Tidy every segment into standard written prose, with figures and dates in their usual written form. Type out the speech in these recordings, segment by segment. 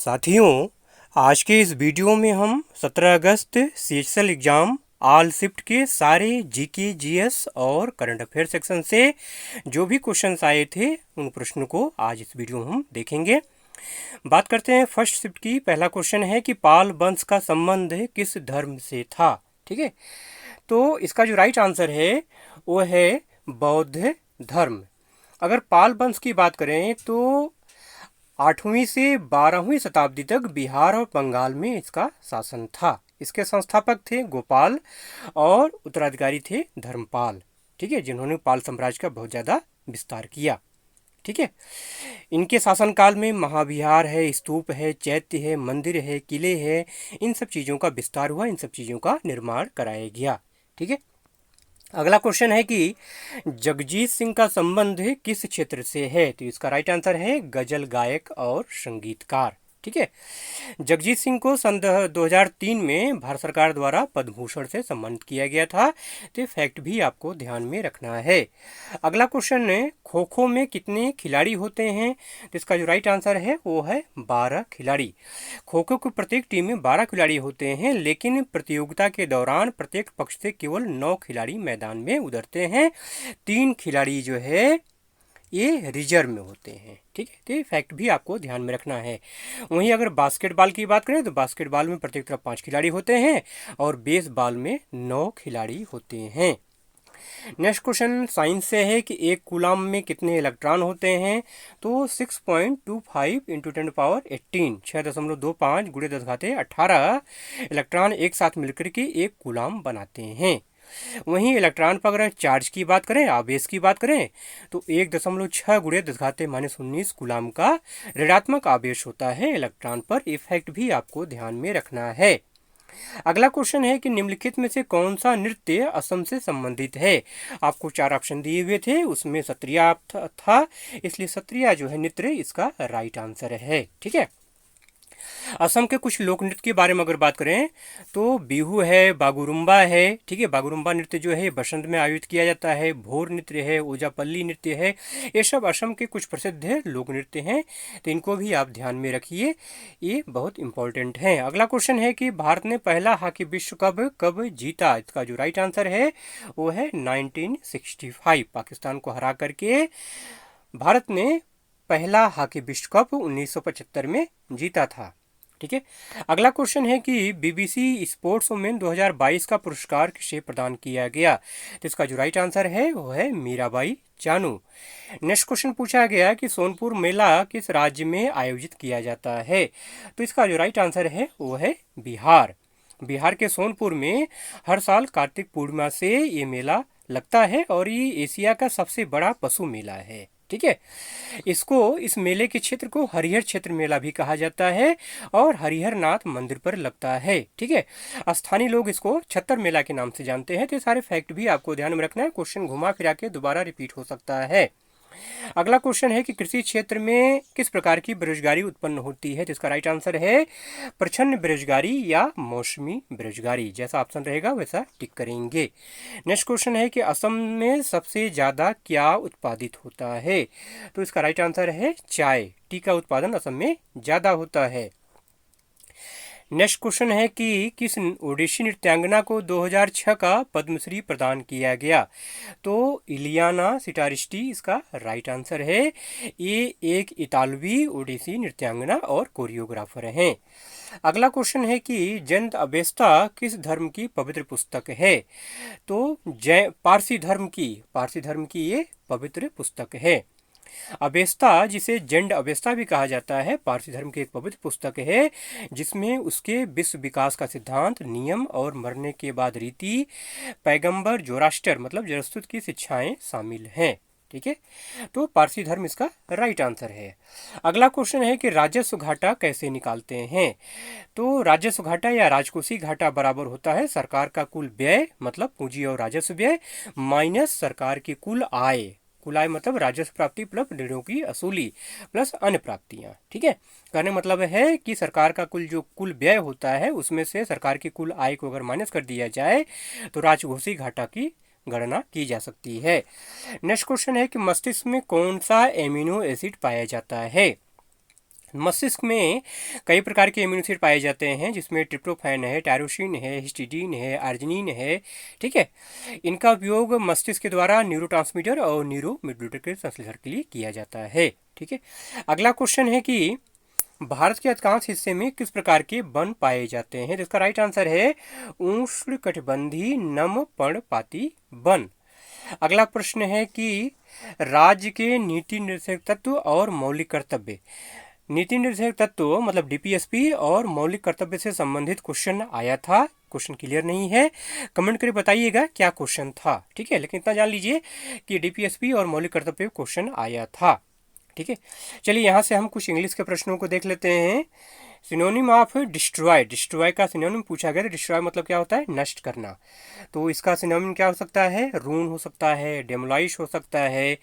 साथियों, आज के इस वीडियो में हम 17 अगस्त सीएचएसएल एग्ज़ाम ऑल शिफ्ट के सारे जीके, जीएस और करंट अफेयर सेक्शन से जो भी क्वेश्चंस आए थे उन प्रश्नों को आज इस वीडियो में हम देखेंगे। बात करते हैं फर्स्ट शिफ्ट की। पहला क्वेश्चन है कि पाल वंश का संबंध किस धर्म से था। ठीक है, तो इसका जो राइट आंसर है वो है बौद्ध धर्म। अगर पाल वंश की बात करें तो 8वीं से 12वीं शताब्दी तक बिहार और बंगाल में इसका शासन था। इसके संस्थापक थे गोपाल और उत्तराधिकारी थे धर्मपाल। ठीक है, जिन्होंने पाल साम्राज्य का बहुत ज़्यादा विस्तार किया। ठीक है, इनके शासनकाल में महाविहार है, स्तूप है, चैत्य है, मंदिर है, किले है, इन सब चीज़ों का विस्तार हुआ, इन सब चीज़ों का निर्माण कराया गया। ठीक है, अगला क्वेश्चन है कि जगजीत सिंह का संबंध किस क्षेत्र से है। तो इसका राइट आंसर है गजल गायक और संगीतकार। ठीक है, जगजीत सिंह को सन 2003 में भारत सरकार द्वारा पद्म भूषण से सम्मानित किया गया था। तो फैक्ट भी आपको ध्यान में रखना है। अगला क्वेश्चन है खो खो में कितने खिलाड़ी होते हैं। तो इसका जो राइट आंसर है वो है 12 खिलाड़ी। खो खो की प्रत्येक टीम में 12 खिलाड़ी होते हैं, लेकिन प्रतियोगिता के दौरान प्रत्येक पक्ष से केवल 9 खिलाड़ी मैदान में उतरते हैं। 3 खिलाड़ी जो है ये रिजर्व में होते हैं। ठीक है, तो ये फैक्ट भी आपको ध्यान में रखना है। वहीं अगर बास्केटबॉल की बात करें तो बास्केटबॉल में प्रत्येक तरफ 5 खिलाड़ी होते हैं और बेसबॉल में 9 खिलाड़ी होते हैं। नेक्स्ट क्वेश्चन साइंस से है कि एक कूलाम में कितने इलेक्ट्रॉन होते हैं। तो 6.25 इंटू 10⁻18 6.25 गुणे 10⁻18 इलेक्ट्रॉन एक साथ मिलकर के एक कूलाम बनाते हैं। वहीं इलेक्ट्रॉन पर अगर चार्ज की बात करें, आवेश की बात करें, तो 1.6 गुणे 10⁻−19 कूलाम का ऋणात्मक आवेश होता है इलेक्ट्रॉन पर। इफेक्ट भी आपको ध्यान में रखना है। अगला क्वेश्चन है कि निम्नलिखित में से कौन सा नृत्य असम से संबंधित है। आपको 4 ऑप्शन दिए हुए थे, उसमें सत्रिया था, इसलिए सत्रिया जो है नृत्य इसका राइट आंसर है। ठीक है, असम के कुछ लोक नृत्य के बारे में अगर बात करें तो बिहू है, बागुरुम्बा है। ठीक है, बागुरुम्बा नृत्य जो है बसंत में आयोजित किया जाता है। भोर नृत्य है, ओजापल्ली नृत्य है, ये सब असम के कुछ प्रसिद्ध लोक नृत्य हैं, तो इनको भी आप ध्यान में रखिए, ये बहुत इंपॉर्टेंट है। अगला क्वेश्चन है कि भारत ने पहला हॉकी विश्व कप कब जीता। इसका जो राइट आंसर है वो है 1965। पाकिस्तान को हरा करके भारत ने पहला हॉकी विश्व कप 1975 में जीता था। ठीक है, अगला क्वेश्चन है कि बीबीसी स्पोर्ट्स वुमेन 2022 का पुरस्कार किसे प्रदान किया गया। तो इसका जो राइट आंसर है वो है मीराबाई चानू। नेक्स्ट क्वेश्चन पूछा गया कि सोनपुर मेला किस राज्य में आयोजित किया जाता है। तो इसका जो राइट आंसर है वो है बिहार। बिहार के सोनपुर में हर साल कार्तिक पूर्णिमा से ये मेला लगता है और ये एशिया का सबसे बड़ा पशु मेला है। ठीक है, इस मेले के क्षेत्र को हरिहर क्षेत्र मेला भी कहा जाता है और हरिहर नाथ मंदिर पर लगता है। ठीक है, स्थानीय लोग इसको छत्तर मेला के नाम से जानते हैं। तो ये सारे फैक्ट भी आपको ध्यान में रखना है, क्वेश्चन घुमा फिरा के दोबारा रिपीट हो सकता है। अगला क्वेश्चन है कि कृषि क्षेत्र में किस प्रकार की बेरोजगारी उत्पन्न होती है। तो इसका राइट आंसर है प्रच्छन्न बेरोजगारी या मौसमी बेरोजगारी। जैसा ऑप्शन रहेगा वैसा टिक करेंगे। नेक्स्ट क्वेश्चन है कि असम में सबसे ज़्यादा क्या उत्पादित होता है। तो इसका राइट आंसर है चाय। टी का उत्पादन असम में ज़्यादा होता है। नेक्स्ट क्वेश्चन है कि किस ओडिसी नृत्यांगना को 2006 का पद्मश्री प्रदान किया गया। तो इलियाना सिटारिस्टी इसका राइट आंसर है। ये एक इतालवी ओडिसी नृत्यांगना और कोरियोग्राफर हैं। अगला क्वेश्चन है कि जंत अवेस्ता किस धर्म की पवित्र पुस्तक है। तो पारसी धर्म की ये पवित्र पुस्तक है। अवेस्ता, जिसे जंड अवेस्ता भी कहा जाता है, पारसी धर्म की एक पवित्र पुस्तक है जिसमें उसके विश्व विकास का सिद्धांत, नियम और मरने के बाद रीति, पैगंबर जोरास्टर मतलब जरस्तुत की शिक्षाएं शामिल हैं। ठीक है, तो पारसी धर्म इसका राइट आंसर है। अगला क्वेश्चन है कि राजस्व घाटा कैसे निकालते हैं। तो राजस्व घाटा या राजकोषीय घाटा बराबर होता है सरकार का कुल व्यय मतलब पूंजी और राजस्व व्यय माइनस सरकार की कुल आय। कुल आय मतलब राजस्व प्राप्ति प्लस ऋणों की असूली प्लस अन्य प्राप्तियां। ठीक है, कहने मतलब है कि सरकार का कुल व्यय होता है उसमें से सरकार की कुल आय को अगर माइनस कर दिया जाए तो राजकोषीय घाटा की गणना की जा सकती है। नेक्स्ट क्वेश्चन है कि मस्तिष्क में कौन सा एमिनो एसिड पाया जाता है। मस्तिष्क में कई प्रकार के अमीनो एसिड पाए जाते हैं, जिसमें ट्रिप्टोफैन है, टायरोसिन है, हिस्टिडीन है, अर्जिनिन है। ठीक है, इनका उपयोग मस्तिष्क के द्वारा न्यूरोट्रांसमीटर और न्यूरोमेडुलेटर के संश्लेषण के लिए किया जाता है। ठीक है, अगला क्वेश्चन है कि भारत के अधिकांश हिस्से में किस प्रकार के वन पाए जाते हैं? तो इसका राइट आंसर है उष्णकटिबंधीय नम पर्णपाती वन। अगला प्रश्न है कि राज्य के नीति निर्देशक तत्व और मौलिक कर्तव्य। नीति निर्देशक तत्व मतलब डीपीएसपी और मौलिक कर्तव्य से संबंधित क्वेश्चन आया था। क्वेश्चन क्लियर नहीं है, कमेंट करके बताइएगा क्या क्वेश्चन था। ठीक है, लेकिन इतना जान लीजिए कि डीपीएसपी और मौलिक कर्तव्य क्वेश्चन आया था। ठीक है, चलिए यहाँ से हम कुछ इंग्लिश के प्रश्नों को देख लेते हैं। सिनोनिम ऑफ डिस्ट्रॉय, डिस्ट्रॉय का सिनोनिम पूछा गया। डिस्ट्रॉय मतलब क्या होता है? नष्ट करना। तो इसका सिनोनिम क्या हो सकता है? रून हो सकता है, डेमोलाइश हो सकता है,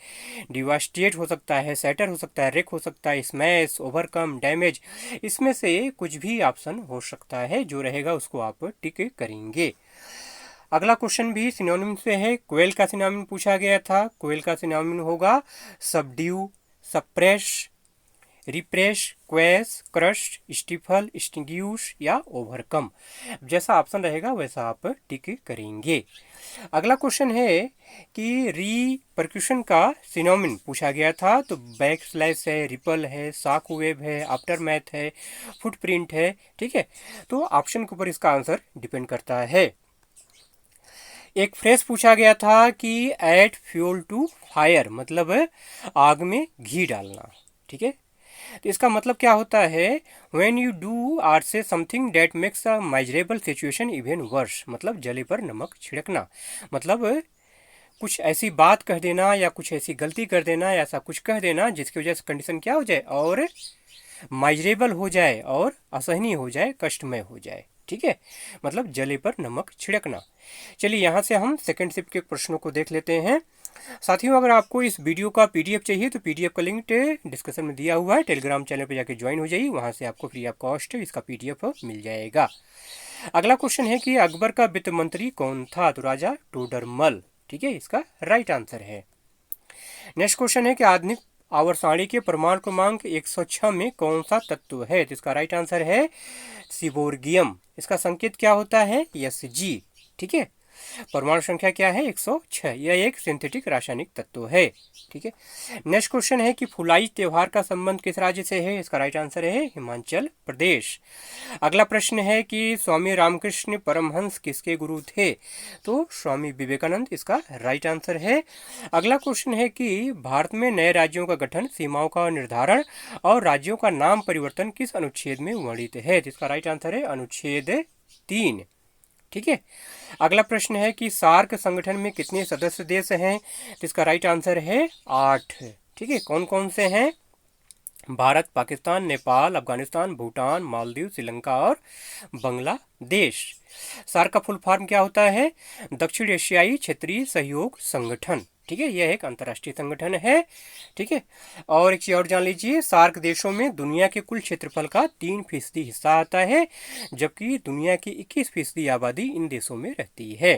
डिवास्टेट हो सकता है, सैटर हो सकता है, रेक हो सकता है, स्मैश, ओवरकम, डैमेज। इसमें से कुछ भी ऑप्शन हो सकता है, जो रहेगा उसको आप टिक करेंगे। अगला क्वेश्चन भी सिनोनिम से है। क्वेल का सिनोनिम पूछा गया था। क्वेल का सिनोनिम होगा subdue, suppress, repress, क्वेश, crush, stifle, स्टिंग्यूश या ओवरकम। जैसा ऑप्शन रहेगा वैसा आप टिक करेंगे। अगला क्वेश्चन है कि रिपरक्यूशन का सिनोनिम पूछा गया था। तो बैक स्लैश है, रिपल है, शॉक वेव है, आफ्टर मैथ है, फुटप्रिंट है। ठीक है, तो ऑप्शन के ऊपर इसका आंसर डिपेंड करता है। एक फ्रेज पूछा गया था कि ऐड फ्यूल टू फायर मतलब आग में घी डालना। ठीक है, तो इसका मतलब क्या होता है? When you do or say something that makes a miserable situation even worse मतलब जले पर नमक छिड़कना। मतलब कुछ ऐसी बात कह देना या कुछ ऐसी गलती कर देना या ऐसा कुछ कह देना जिसकी वजह से कंडीशन क्या हो जाए और माइजरेबल हो जाए और असहनीय हो जाए, कष्टमय हो जाए। ठीक है, मतलब जले पर नमक छिड़कना। चलिए यहाँ से हम सेकंड शिफ्ट के प्रश्नों को देख लेते हैं। साथियों, अगर आपको इस वीडियो का पीडीएफ चाहिए तो पीडीएफ का लिंक डिस्क्रिप्शन में दिया हुआ है। टेलीग्राम चैनल पर जाकर ज्वाइन हो जाइए, वहाँ से आपको फ्री ऑफ कॉस्ट इसका पीडीएफ मिल जाएगा। अगला क्वेश्चन है कि अकबर का वित्त मंत्री कौन था? तो राजा टोडरमल। ठीक है, इसका राइट आंसर है। नेक्स्ट क्वेश्चन है कि आधुनिक आवर्त सारणी के परमाणु क्रमांक 106 में कौन सा तत्व है? तो इसका राइट आंसर है सिबोर्गियम। इसका संकेत क्या होता है? Sg। ठीक है, परमाणु संख्या क्या है? 106। यह एक सिंथेटिक रासायनिक तत्व है। ठीक है, नेक्स्ट क्वेश्चन है कि फुलाई त्योहार का संबंध किस राज्य से है? इसका राइट आंसर है हिमाचल प्रदेश। अगला प्रश्न है कि स्वामी रामकृष्ण परमहंस किसके गुरु थे? तो स्वामी विवेकानंद इसका राइट आंसर है। अगला क्वेश्चन है कि भारत में नए राज्यों का गठन, सीमाओं का निर्धारण और राज्यों का नाम परिवर्तन किस अनुच्छेद में वर्णित है? इसका राइट आंसर है अनुच्छेद 3। ठीक है, अगला प्रश्न है कि सार्क संगठन में कितने सदस्य देश हैं? तो इसका राइट आंसर है 8। ठीक है, कौन कौन से हैं? भारत, पाकिस्तान, नेपाल, अफगानिस्तान, भूटान, मालदीव, श्रीलंका और बांग्लादेश। सार्क का फुल फॉर्म क्या होता है? दक्षिण एशियाई क्षेत्रीय सहयोग संगठन। ठीक है, यह एक अंतर्राष्ट्रीय संगठन है। ठीक है, और एक चीज और जान लीजिए, सार्क देशों में दुनिया के कुल क्षेत्रफल का 3% हिस्सा आता है, जबकि दुनिया की 21% आबादी इन देशों में रहती है।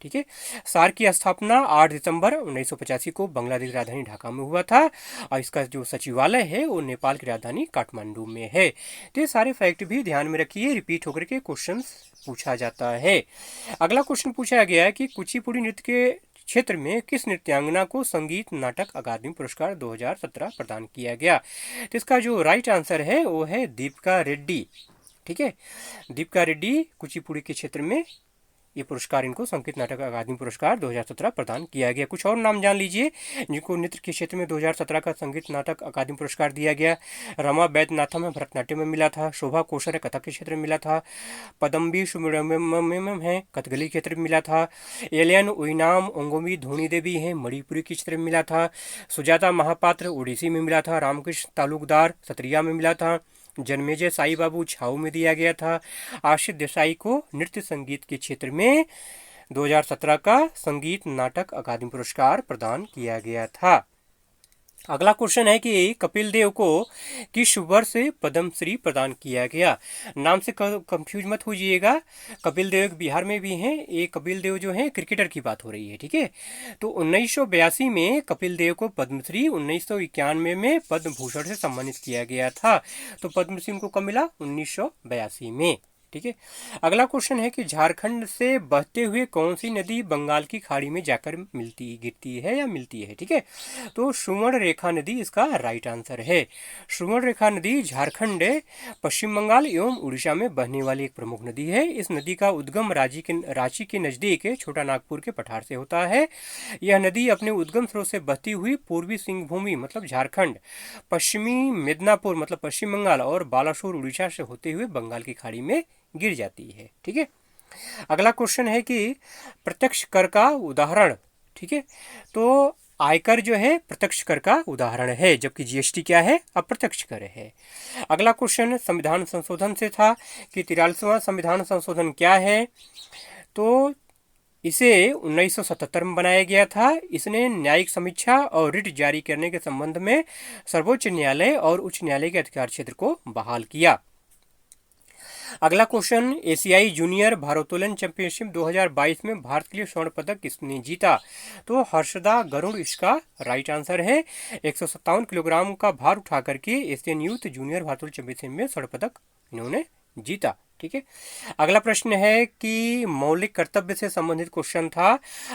ठीक है, सार्क की स्थापना 8 दिसंबर 1985 को बांग्लादेश की राजधानी ढाका में हुआ था और इसका जो सचिवालय है वो नेपाल की राजधानी काठमांडू में है। तो ये सारे फैक्ट भी ध्यान में रखिए, रिपीट होकर के क्वेश्चन पूछा जाता है। अगला क्वेश्चन पूछा गया है कि कुचिपुड़ी नृत्य के क्षेत्र में किस नृत्यांगना को संगीत नाटक अकादमी पुरस्कार 2017 प्रदान किया गया? तो इसका जो राइट आंसर है वो है दीपिका रेड्डी। ठीक है, दीपिका रेड्डी कुचिपुड़ी के क्षेत्र में ये पुरस्कार, इनको संगीत नाटक अकादमी पुरस्कार 2017 प्रदान किया गया। कुछ और नाम जान लीजिए जिनको नृत्य के क्षेत्र में 2017 का संगीत नाटक अकादमी पुरस्कार दिया गया। रमा वैद्यनाथम में भरतनाट्यम में मिला था, शोभा कोशर है कथक के क्षेत्र में मिला था, पदम्बी सुब्रमण्यम है कथकली के क्षेत्र में मिला था, एलियन उइनाम ओंगोमी धोनी देवी हैं मणिपुरी के क्षेत्र में मिला था, सुजाता महापात्र ओडिसी में मिला था, रामकृष्ण तालुकदार सत्रिया में मिला था, जन्मेजय साई बाबू छाऊ में दिया गया था। आशित देसाई को नृत्य संगीत के क्षेत्र में 2017 का संगीत नाटक अकादमी पुरस्कार प्रदान किया गया था। अगला क्वेश्चन है कि कपिल देव को किस वर्ष पद्मश्री प्रदान किया गया। नाम से कंफ्यूज मत होइएगा, कपिल देव बिहार में भी हैं, ये कपिल देव जो हैं क्रिकेटर की बात हो रही है, ठीक है। तो 1982 में कपिल देव को पद्मश्री, 1991 में पद्म भूषण से सम्मानित किया गया था। तो पद्मश्री उनको कब मिला? 1982 में, ठीक है। अगला क्वेश्चन है कि झारखंड से बहते हुए कौन सी नदी बंगाल की खाड़ी में जाकर गिरती है या मिलती है, ठीक है। तो सुवर्ण रेखा नदी इसका राइट आंसर है। सुवर्ण रेखा नदी झारखंड, पश्चिम बंगाल एवं उड़ीसा में बहने वाली एक प्रमुख नदी है। इस नदी का उद्गम रांची के नजदीक छोटा नागपुर के पठार से होता है। यह नदी अपने उद्गम स्रोत से बहती हुई पूर्वी सिंहभूमि मतलब झारखंड, पश्चिमी मिदनापुर मतलब पश्चिम बंगाल और बालासोर उड़ीसा से होते हुए बंगाल की खाड़ी में गिर जाती है, ठीक है। अगला क्वेश्चन है कि प्रत्यक्ष कर का उदाहरण, ठीक है। तो आयकर जो है प्रत्यक्ष कर का उदाहरण है, जबकि जीएसटी क्या है? अप्रत्यक्ष कर है। अगला क्वेश्चन संविधान संशोधन से था कि 43वां संविधान संशोधन क्या है। तो इसे 1977 में बनाया गया था। इसने न्यायिक समीक्षा और रिट जारी करने के संबंध में सर्वोच्च न्यायालय और उच्च न्यायालय के अधिकार क्षेत्र को बहाल किया। अगला क्वेश्चन, एशियाई जूनियर भारोत्तोलन चैंपियनशिप 2022 में भारत के लिए स्वर्ण पदक किसने जीता? तो हर्षदा गरुड़ इसका राइट आंसर है। 157 किलोग्राम का भार उठा करके एशियन यूथ जूनियर भारोत्तोलन चैंपियनशिप में स्वर्ण पदक इन्होंने जीता, ठीक है। अगला प्रश्न है कि मौलिक कर्तव्य से संबंधित क्वेश्चन था।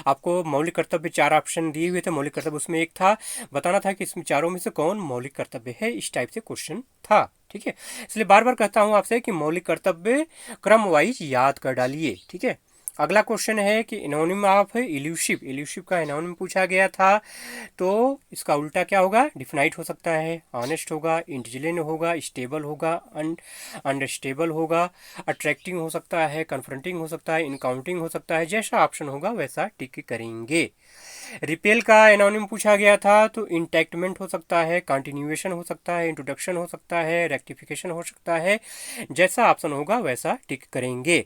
आपको मौलिक कर्तव्य 4 ऑप्शन दिए हुए थे, मौलिक कर्तव्य उसमें एक था, बताना था कि इसमें चारों में से कौन मौलिक कर्तव्य है, इस टाइप से क्वेश्चन था, ठीक है। इसलिए बार बार कहता हूं आपसे कि मौलिक कर्तव्य क्रम वाइज याद कर डालिए, ठीक है। अगला क्वेश्चन है कि एनोनिम ऑफ इल्यूसिव, इल्यूसिव का एनोनिम पूछा गया था। तो इसका उल्टा क्या होगा? डिफिनाइट हो सकता है, ऑनेस्ट होगा, इंटेलिजेंट होगा, स्टेबल होगा, अनस्टेबल होगा, अट्रैक्टिंग हो सकता है, कन्फ्रंटिंग हो सकता है, इनकाउंटिंग हो सकता है। जैसा ऑप्शन होगा वैसा टिक करेंगे। रिपेल का एनोनिम पूछा गया था, तो इंटैक्टमेंट हो सकता है, कंटिन्यूएशन हो सकता है, इंट्रोडक्शन हो सकता है, रेक्टिफिकेशन हो सकता है। जैसा ऑप्शन होगा वैसा टिक करेंगे।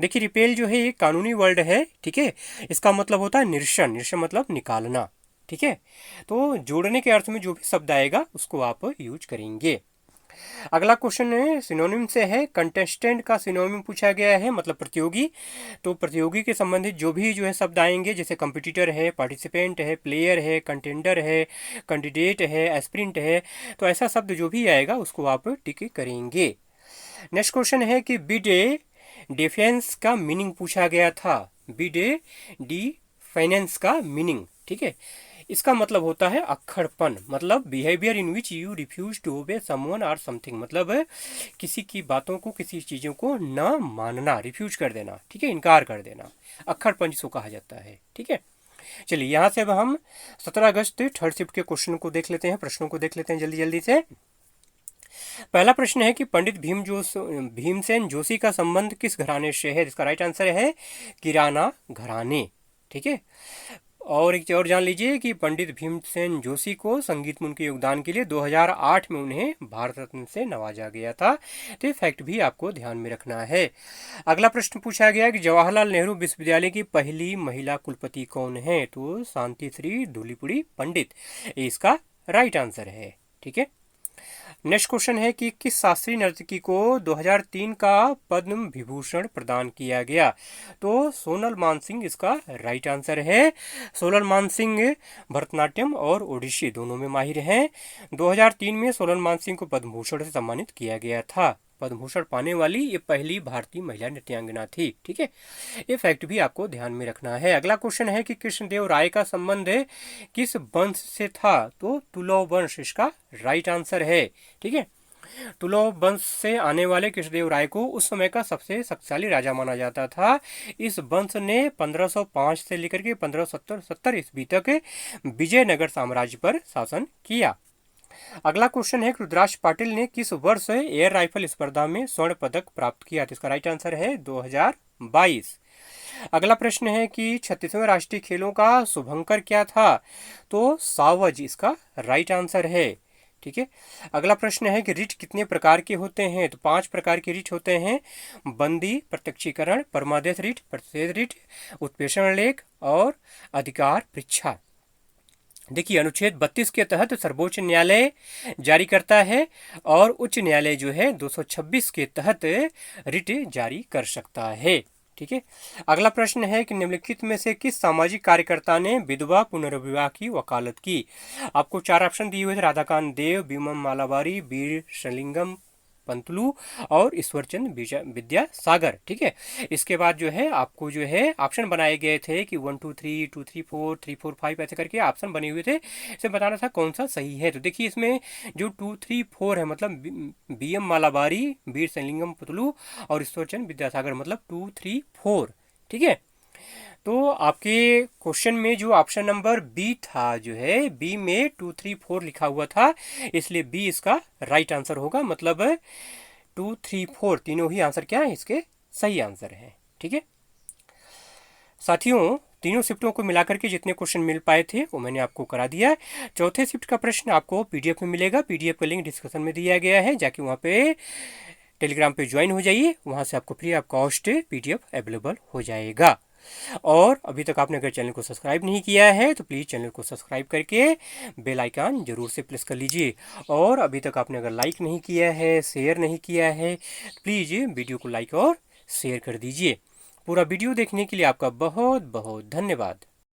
देखिए रिपेल जो है एक कानूनी वर्ड है, ठीक है। इसका मतलब होता है निरसन, निरसन मतलब निकालना, ठीक है। तो जोड़ने के अर्थ में जो भी शब्द आएगा उसको आप यूज करेंगे। अगला क्वेश्चन है सिनोनिम से है, कंटेस्टेंट का सिनोनिम पूछा गया है मतलब प्रतियोगी। तो प्रतियोगी के संबंधित जो भी जो है शब्द आएंगे, जैसे कंपिटिटर है, पार्टिसिपेंट है, प्लेयर है, कंटेंडर है, कैंडिडेट है, एस्पिरेंट है, तो ऐसा शब्द जो भी आएगा उसको आप टिक करेंगे। नेक्स्ट क्वेश्चन है कि बिड डिफेंस का मीनिंग पूछा गया था। बिड डिफाइनेंस का मीनिंग, ठीक है। इसका मतलब होता है अक्खड़पन, मतलब behaviour in which you refuse to obey someone और समथिंग, मतलब किसी की बातों को, किसी चीज़ों को न मानना, रिफ्यूज कर देना, ठीक है, इनकार कर देना, अक्खड़पन जिसको कहा जाता है, ठीक है। चलिए यहाँ से अब हम 17 अगस्त थर्ड शिफ्ट के क्वेश्चन को देख लेते हैं, प्रश्नों को देख लेते हैं जल्दी जल्दी से। पहला प्रश्न है कि पंडित भीमसेन जोशी का संबंध किस घराने से है? इसका राइट आंसर है किराना घराने, ठीक है। और एक और जान लीजिए कि पंडित भीमसेन जोशी को संगीत में उनके योगदान के लिए 2008 में उन्हें भारत रत्न से नवाजा गया था। तो ये फैक्ट भी आपको ध्यान में रखना है। अगला प्रश्न पूछा गया कि जवाहरलाल नेहरू विश्वविद्यालय की पहली महिला कुलपति कौन है? तो शांति श्री धूलीपुड़ी पंडित, इसका राइट आंसर है, ठीक है। नेक्स्ट क्वेश्चन है कि किस शास्त्रीय नर्तकी को 2003 का पद्म विभूषण प्रदान किया गया? तो सोनल मानसिंह इसका राइट आंसर है। सोनल मानसिंह भरतनाट्यम और ओडिसी दोनों में माहिर हैं। 2003 में सोनल मानसिंह को पद्म भूषण से सम्मानित किया गया था। पद्म भूषण पाने वाली ये पहली भारतीय महिला नृत्यांगना थी, ठीक है। ये फैक्ट भी आपको ध्यान में रखना है। अगला क्वेश्चन है कि कृष्णदेव राय का संबंध किस वंश से था? तो तुलव वंश इसका राइट आंसर है, ठीक है। तुलव वंश से आने वाले कृष्णदेव राय को उस समय का सबसे शक्तिशाली राजा माना जाता था। इस वंश ने 1505 से लेकर के 1570 ईस्वी तक विजयनगर साम्राज्य पर शासन किया। अगला क्वेश्चन है रुद्राक्ष पाटिल ने किस वर्ष एयर राइफल स्पर्धा में स्वर्ण पदक प्राप्त किया? तो इसका राइट आंसर है 2022। अगला प्रश्न है कि 36वें राष्ट्रीय खेलों का शुभंकर क्या था? तो सावज इसका राइट आंसर है, ठीक है। अगला प्रश्न है कि रिट कितने प्रकार के होते हैं? तो 5 प्रकार के रिट होते हैं, बंदी, प्रत्यक्षीकरण, परमादेश रिट, प्रतिषेध रिट, उत्प्रेषण लेख और अधिकार परीक्षा। देखिए, अनुच्छेद 32 के तहत सर्वोच्च न्यायालय जारी करता है और उच्च न्यायालय जो है 226 के तहत रिट जारी कर सकता है। ठीक है। अगला प्रश्न है कि निम्नलिखित में से किस सामाजिक कार्यकर्ता ने विधवा पुनर्विवाह की वकालत की। आपको 4 ऑप्शन दिए हुए थे: राधाकांत देव, भीमम मालाबारी, वीर शलिंगम पंतलू और ईश्वरचंद विद्यासागर। ठीक है। इसके बाद जो है आपको जो है ऑप्शन बनाए गए थे कि 1 2 3 2 3 4 3 4 5 ऐसे करके ऑप्शन बने हुए थे, इसे बताना था कौन सा सही है। तो देखिए, इसमें जो 2 3 4 है मतलब बी एम मालाबारी, वीर शलिंगम पंतलू और ईश्वरचंद विद्यासागर, मतलब 2 3 4। ठीक है। तो आपके क्वेश्चन में जो ऑप्शन नंबर बी था, जो है बी में 2 3 4 लिखा हुआ था, इसलिए बी इसका राइट आंसर होगा। मतलब 2 3 4 तीनों ही आंसर क्या है, इसके सही आंसर है। ठीक है साथियों, तीनों शिफ्टों को मिलाकर के जितने क्वेश्चन मिल पाए थे वो मैंने आपको करा दिया है। चौथे शिफ्ट का प्रश्न आपको पीडीएफ में मिलेगा। पीडीएफ का लिंक डिस्क्रिप्शन में दिया गया है, जाके वहाँ पे टेलीग्राम पे ज्वाइन हो जाइए, वहाँ से आपको free of cost PDF available हो जाएगा। और अभी तक आपने अगर चैनल को सब्सक्राइब नहीं किया है तो प्लीज़ चैनल को सब्सक्राइब करके बेल आइकन जरूर से प्रेस कर लीजिए। और अभी तक आपने अगर लाइक नहीं किया है, शेयर नहीं किया है, प्लीज़ वीडियो को लाइक और शेयर कर दीजिए। पूरा वीडियो देखने के लिए आपका बहुत बहुत धन्यवाद।